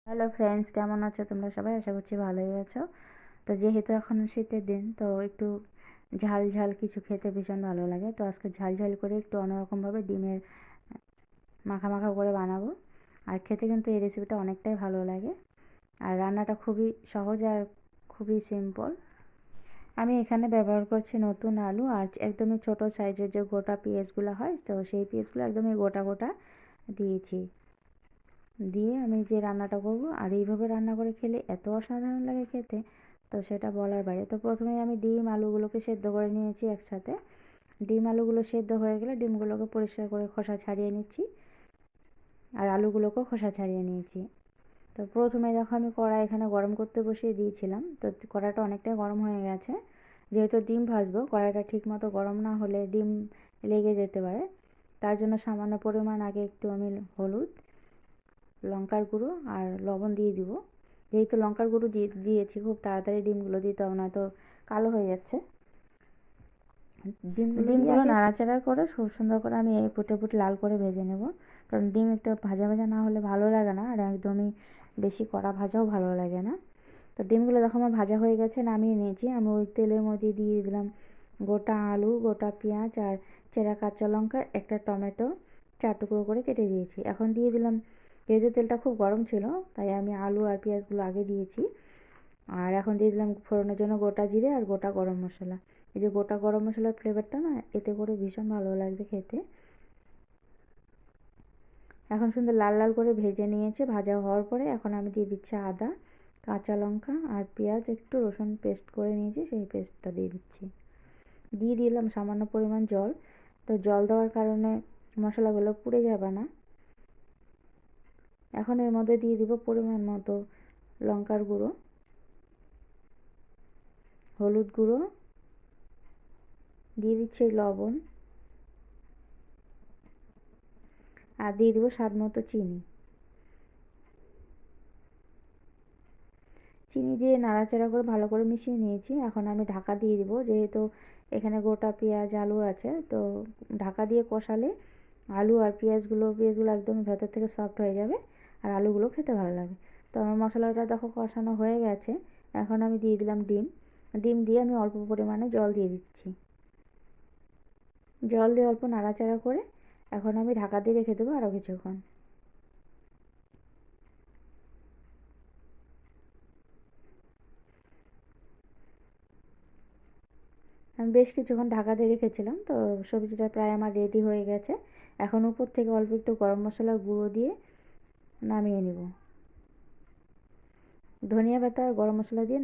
Hello friends, কেমন আছো তোমরা সবাই? আশা করছি ভালোই আছো। তো যেহেতু এখন শীতের দিন, তো একটু ঝাল ঝাল কিছু খেতে ভীষণ ভালো লাগে। তো আজকে ঝাল ঝাল করে একটু অন্যরকমভাবে ডিমের মাখা মাখা করে বানাবো। আর খেতে কিন্তু এই রেসিপিটা অনেকটাই ভালো লাগে। আর রান্নাটা খুবই সহজ আর খুবই সিম্পল। আমি এখানে ব্যবহার করছি নতুন আলু আর একদমই ছোট সাইজের যে গোটা পেঁয়াজগুলো হয়, তো সেই পেঁয়াজগুলো একদমই গোটা গোটা দিয়েছি। দিয়ে আমি যে রান্নাটা করব, আর এইভাবে রান্না করে খেলে এত অসাধারণ লাগে খেতে, তো সেটা বলার বাইরে। তো প্রথমেই আমি ডিম আলুগুলোকে সেদ্ধ করে নিয়েছি একসাথে। ডিম আলুগুলো সেদ্ধ হয়ে গেলে ডিমগুলোকে পরিষ্কার করে খোসা ছাড়িয়ে নিচ্ছি, আর আলুগুলোকেও খোসা ছাড়িয়ে নিয়েছি। তো প্রথমে দেখো আমি কড়াই এখানে গরম করতে বসিয়ে দিয়েছিলাম। তো কড়াইটা অনেকটাই গরম হয়ে গেছে। যেহেতু ডিম ভাজবো, কড়াইটা ঠিক মতো গরম না হলে ডিম লেগে যেতে পারে। তার জন্য সামান্য পরিমাণ আগে একটু আমি হলুদ, লঙ্কার গুঁড়ো আর লবণ দিয়ে দিব। যেহেতু লঙ্কার গুঁড়ো দিয়েছি, খুব তাড়াতাড়ি ডিমগুলো দিতে হবে, না তো কালো হয়ে যাচ্ছে। ডিমগুলো নাড়াচাড়া করে খুব সুন্দর করে আমি এপুট এপুট লাল করে ভেজে নেব। কারণ ডিম একটু ভাজা ভাজা না হলে ভালো লাগে না, আর একদমই বেশি কড়া ভাজাও ভালো লাগে না। তো ডিমগুলো দেখো আমার ভাজা হয়ে গেছে, নামিয়ে নিয়েছি। আমি ওই তেলের মধ্যে দিয়ে দিলাম গোটা আলু, গোটা পেঁয়াজ আর চেরা কাঁচা লঙ্কা, একটা টমেটো 4 টুকরো করে কেটে দিয়েছি। এখন দিয়ে দিলাম, যেহেতু তেলটা খুব গরম ছিল তাই আমি আলু আর পেঁয়াজগুলো আগে দিয়েছি। আর এখন দিয়ে দিলাম ফোড়নের জন্য গোটা জিরে আর গোটা গরম মশলা। এই যে গোটা গরম মশলার ফ্লেভারটা না, এতে করে ভীষণ ভালো লাগবে খেতে। এখন সুন্দর লাল লাল করে ভেজে নিয়েছে। ভাজা হওয়ার পরে এখন আমি দিয়ে দিচ্ছি আদা, কাঁচা লঙ্কা আর পেঁয়াজ, একটু রসুন পেস্ট করে নিয়েছি, সেই পেস্টটা দিয়ে দিচ্ছি। দিয়ে দিলাম সামান্য পরিমাণ জল। তো জল দেওয়ার কারণে মশলাগুলো পুড়ে যাবে না। এখন এর মধ্যে দিয়ে দিব পরিমাণ মতো লঙ্কার গুঁড়ো, হলুদ গুঁড়ো, দিয়ে দিচ্ছি লবণ, আর দিয়ে দিব স্বাদ মতো চিনি। চিনি দিয়ে নাড়াচাড়া করে ভালো করে মিশিয়ে নিয়েছি। এখন আমি ঢাকা দিয়ে দিব, যেহেতু এখানে গোটা পেঁয়াজ আলু আছে। তো ঢাকা দিয়ে কষালে আলু আর পেঁয়াজগুলো একদম ভেতর থেকে সফট হয়ে যাবে, আর আলুগুলো খেতে ভালো লাগে। তো আমার মশলাটা দেখো কষানো হয়ে গেছে। এখন আমি দিয়ে দিলাম ডিম। ডিম দিয়ে আমি অল্প পরিমাণে জল দিয়ে দিচ্ছি। জল দিয়ে অল্প নাড়াচাড়া করে এখন আমি ঢাকা দিয়ে রেখে দেবো আরও কিছুক্ষণ। আমি বেশ কিছুক্ষণ ঢাকা দিয়ে রেখেছিলাম। তো সবজিটা প্রায় আমার রেডি হয়ে গেছে। এখন উপর থেকে অল্প একটু গরম মশলার গুঁড়ো দিয়ে নামিয়ে নিব। ধনিয়া পাতা আর গরম মশলা দিয়ে